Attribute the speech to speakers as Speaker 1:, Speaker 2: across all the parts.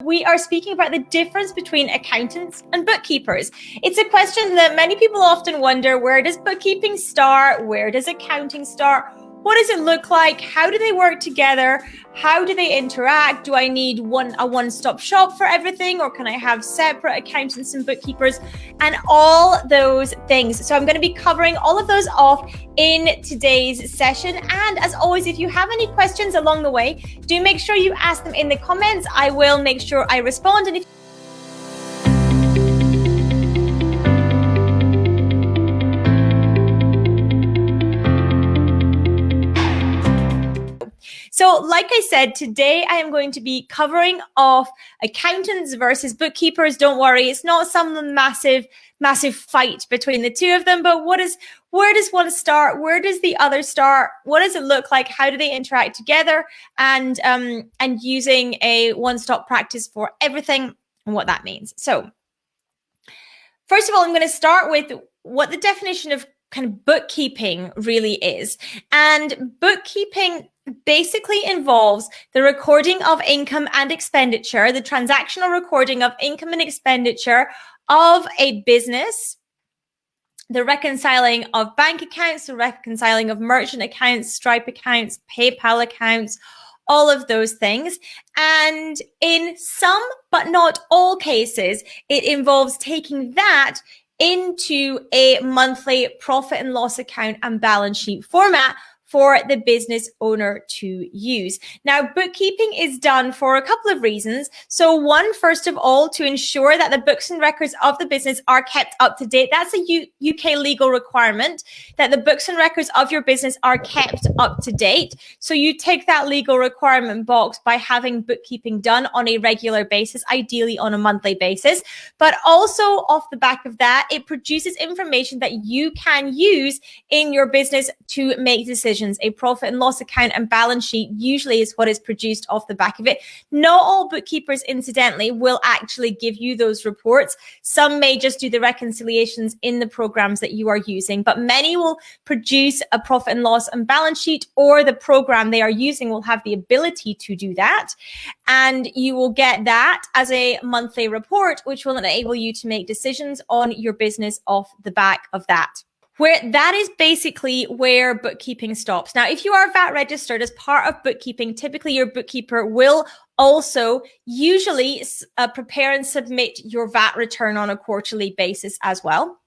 Speaker 1: We are speaking about the difference between accountants and bookkeepers. It's a question that many people often wonder: where does bookkeeping start? Where does accounting start? What does it look like? How do they work together? How do they interact? Do I need a one-stop shop for everything, or can I have separate accountants and bookkeepers? And all those things. So I'm going to be covering all of those off in today's session. And as always, if you have any questions along the way, do make sure you ask them in the comments. I will make sure I respond. And if So like I said, today I am going to be covering off accountants versus bookkeepers. Don't worry, it's not some massive fight between the two of them, but where does one start? Where does the other start? What does it look like? How do they interact together? And using a one-stop practice for everything and what that means. So first of all, I'm going to start with what the definition of kind of bookkeeping really is. And bookkeeping basically involves the recording of income and expenditure, the transactional recording of income and expenditure of a business, the reconciling of bank accounts, the reconciling of merchant accounts, Stripe accounts, PayPal accounts, all of those things. And in some, but not all cases, it involves taking that into a monthly profit and loss account and balance sheet format for the business owner to use. Now, bookkeeping is done for a couple of reasons. So one, first of all, to ensure that the books and records of the business are kept up to date. That's a UK legal requirement, that the books and records of your business are kept up to date. So you tick that legal requirement box by having bookkeeping done on a regular basis, ideally on a monthly basis. But also off the back of that, it produces information that you can use in your business to make decisions. A profit and loss account and balance sheet usually is what is produced off the back of it. Not all bookkeepers, incidentally, will actually give you those reports. Some may just do the reconciliations in the programs that you are using, but many will produce a profit and loss and balance sheet, or the program they are using will have the ability to do that. And you will get that as a monthly report, which will enable you to make decisions on your business off the back of that. Where that is basically where bookkeeping stops. Now, if you are VAT registered as part of bookkeeping, typically your bookkeeper will also usually prepare and submit your VAT return on a quarterly basis as well.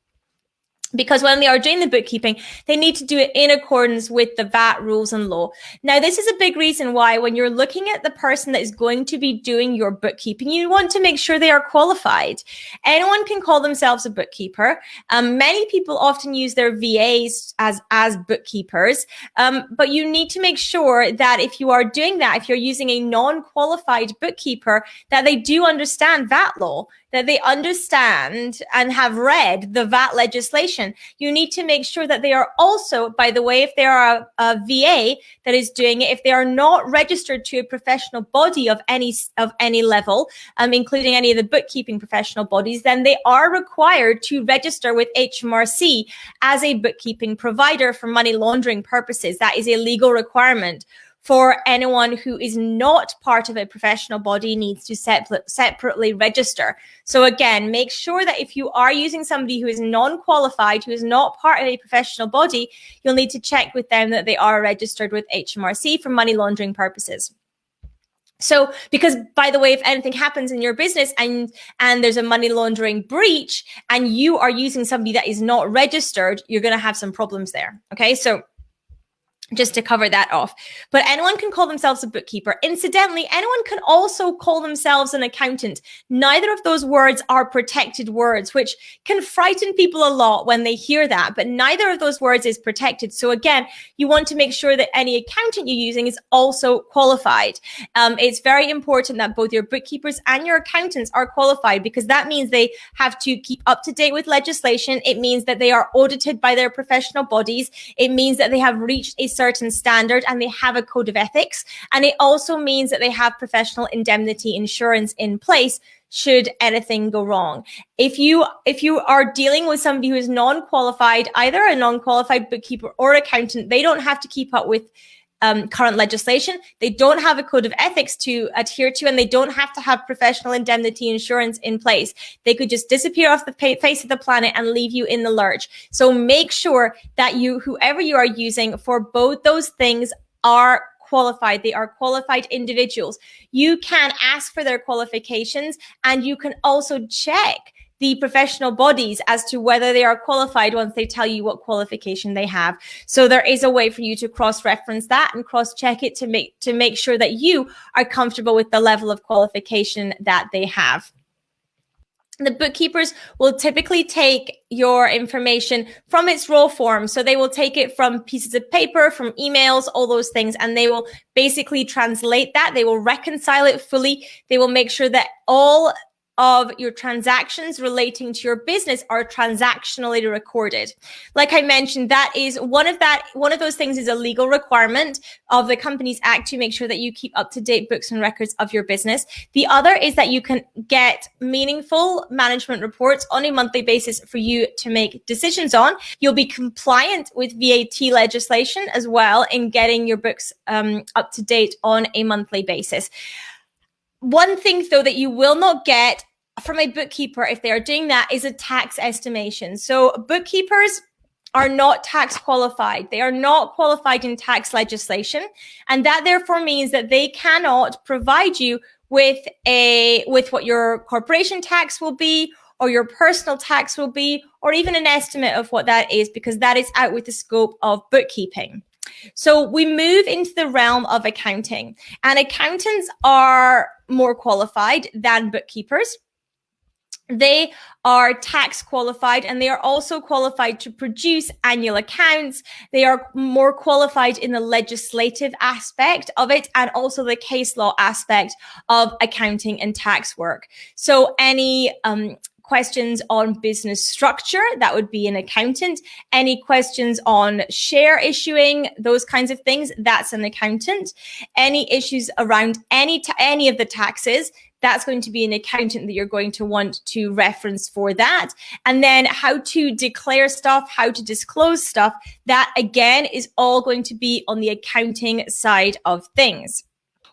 Speaker 1: Because when they are doing the bookkeeping, they need to do it in accordance with the VAT rules and law. Now, this is a big reason why when you're looking at the person that is going to be doing your bookkeeping, you want to make sure they are qualified. Anyone can call themselves a bookkeeper. Many people often use their VAs as bookkeepers, but you need to make sure that if you are doing that, if you're using a non-qualified bookkeeper, that they do understand VAT law, that they understand and have read the VAT legislation. You need to make sure that they are also, by the way, if they are a VA that is doing it, if they are not registered to a professional body of any level, including any of the bookkeeping professional bodies, then they are required to register with HMRC as a bookkeeping provider for money laundering purposes. That is a legal requirement. For anyone who is not part of a professional body, needs to separately register. So again, make sure that if you are using somebody who is non-qualified, who is not part of a professional body, you'll need to check with them that they are registered with HMRC for money laundering purposes. So, because by the way, if anything happens in your business and there's a money laundering breach and you are using somebody that is not registered, you're going to have some problems there. Okay, so just to cover that off. But anyone can call themselves a bookkeeper. Incidentally, anyone can also call themselves an accountant. Neither of those words are protected words, which can frighten people a lot when they hear that, but neither of those words is protected. So again, you want to make sure that any accountant you're using is also qualified. It's very important that both your bookkeepers and your accountants are qualified, because that means they have to keep up to date with legislation. It means that they are audited by their professional bodies. It means that they have reached a certain standard and they have a code of ethics. And it also means that they have professional indemnity insurance in place should anything go wrong. If you are dealing with somebody who is non-qualified, either a non-qualified bookkeeper or accountant, they don't have to keep up with current legislation. They don't have a code of ethics to adhere to, and they don't have to have professional indemnity insurance in place. They could just disappear off the face of the planet and leave you in the lurch. So make sure that whoever you are using for both those things are qualified. They are qualified individuals. You can ask for their qualifications, and you can also check the professional bodies as to whether they are qualified once they tell you what qualification they have. So there is a way for you to cross-reference that and cross-check it to make sure that you are comfortable with the level of qualification that they have. The bookkeepers will typically take your information from its raw form. So they will take it from pieces of paper, from emails, all those things, and they will basically translate that. They will reconcile it fully. They will make sure that all of your transactions relating to your business are transactionally recorded. Like I mentioned, that is one of those things is a legal requirement of the Companies Act to make sure that you keep up-to-date books and records of your business. The other is that you can get meaningful management reports on a monthly basis for you to make decisions on. You'll be compliant with VAT legislation as well in getting your books up to date on a monthly basis. One thing, though, that you will not get from a bookkeeper if they are doing that is a tax estimation. So bookkeepers are not tax qualified. They are not qualified in tax legislation. And that therefore means that they cannot provide you with what your corporation tax will be, or your personal tax will be, or even an estimate of what that is, because that is out with the scope of bookkeeping. So we move into the realm of accounting, and accountants are more qualified than bookkeepers. They are tax qualified, and they are also qualified to produce annual accounts. They are more qualified in the legislative aspect of it, and also the case law aspect of accounting and tax work. So any questions on business structure, that would be an accountant. Any questions on share issuing, those kinds of things, that's an accountant. Any issues around any of the taxes, that's going to be an accountant that you're going to want to reference for that. And then how to declare stuff, how to disclose stuff, that again is all going to be on the accounting side of things.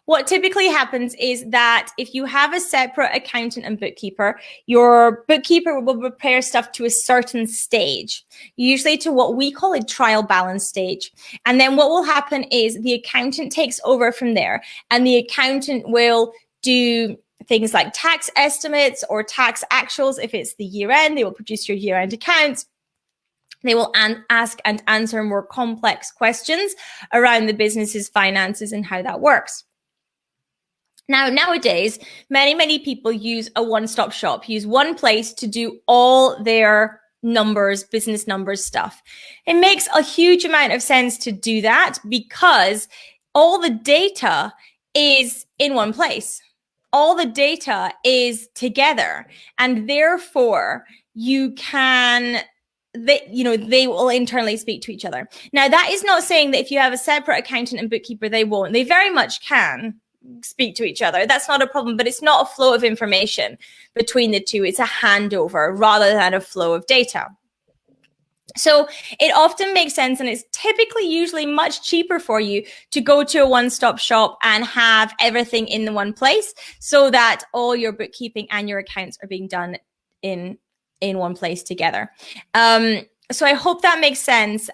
Speaker 1: What typically happens is that if you have a separate accountant and bookkeeper, your bookkeeper will prepare stuff to a certain stage, usually to what we call a trial balance stage. And then what will happen is the accountant takes over from there, and the accountant will do things like tax estimates or tax actuals. If it's the year end, they will produce your year end accounts. They will ask and answer more complex questions around the business's finances and how that works. Now, nowadays, many people use a one-stop shop, use one place to do all their numbers, business numbers stuff. It makes a huge amount of sense to do that because all the data is in one place. All the data is together, and therefore you can, they will internally speak to each other. Now, that is not saying that if you have a separate accountant and bookkeeper, they won't. They very much can speak to each other. That's not a problem, but it's not a flow of information between the two. It's a handover rather than a flow of data. So it often makes sense, and it's typically usually much cheaper for you to go to a one-stop shop and have everything in the one place so that all your bookkeeping and your accounts are being done in one place together. So I hope that makes sense,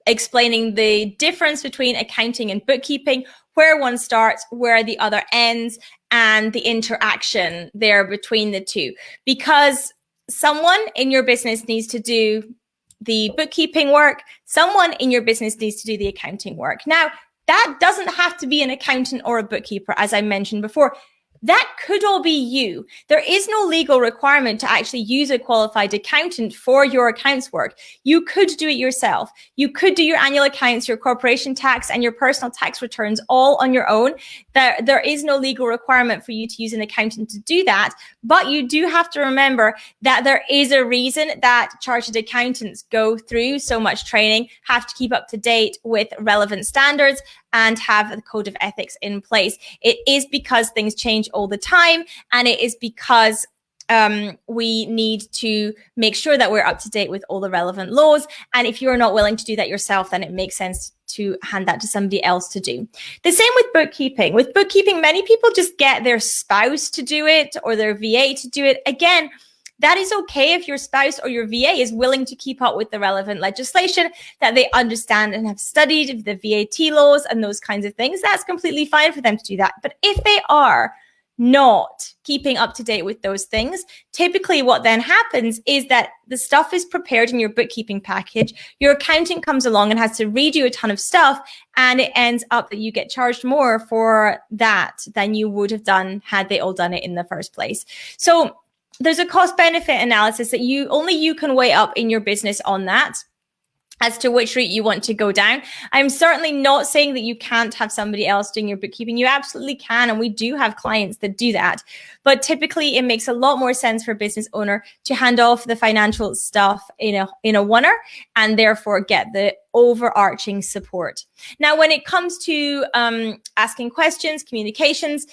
Speaker 1: explaining the difference between accounting and bookkeeping, where one starts, where the other ends, and the interaction there between the two. Because someone in your business needs to do the bookkeeping work, someone in your business needs to do the accounting work. Now, that doesn't have to be an accountant or a bookkeeper, as I mentioned before. That could all be you. There is no legal requirement to actually use a qualified accountant for your accounts work. You could do it yourself. You could do your annual accounts, your corporation tax, and your personal tax returns all on your own. There is no legal requirement for you to use an accountant to do that. But you do have to remember that there is a reason that chartered accountants go through so much training, have to keep up to date with relevant standards, and have a code of ethics in place. It is because things change all the time, and it is because we need to make sure that we're up to date with all the relevant laws. And if you're not willing to do that yourself, then it makes sense to hand that to somebody else to do. The same with bookkeeping. With bookkeeping, many people just get their spouse to do it or their VA to do it. Again, that is okay if your spouse or your VA is willing to keep up with the relevant legislation, that they understand and have studied the VAT laws and those kinds of things. That's completely fine for them to do that. But if they are not keeping up to date with those things, typically what then happens is that the stuff is prepared in your bookkeeping package. Your accountant comes along and has to redo a ton of stuff, and it ends up that you get charged more for that than you would have done had they all done it in the first place. So there's a cost benefit analysis that only you can weigh up in your business on that, as to which route you want to go down. I'm certainly not saying that you can't have somebody else doing your bookkeeping. You absolutely can, and we do have clients that do that. But typically, it makes a lot more sense for a business owner to hand off the financial stuff in a oneer, and therefore get the overarching support. Now, when it comes to asking questions, communications,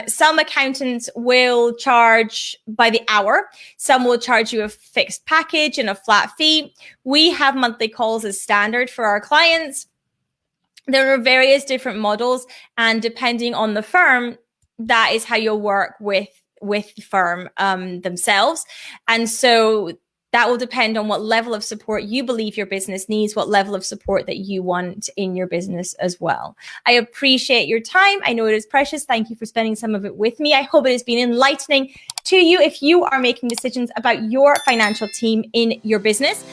Speaker 1: some accountants will charge by the hour. Some will charge you a fixed package and a flat fee. We have monthly calls as standard for our clients. There are various different models, and depending on the firm, that is how you'll work with the firm themselves. And so that will depend on what level of support you believe your business needs, what level of support that you want in your business as well. I appreciate your time. I know it is precious. Thank you for spending some of it with me. I hope it has been enlightening to you if you are making decisions about your financial team in your business.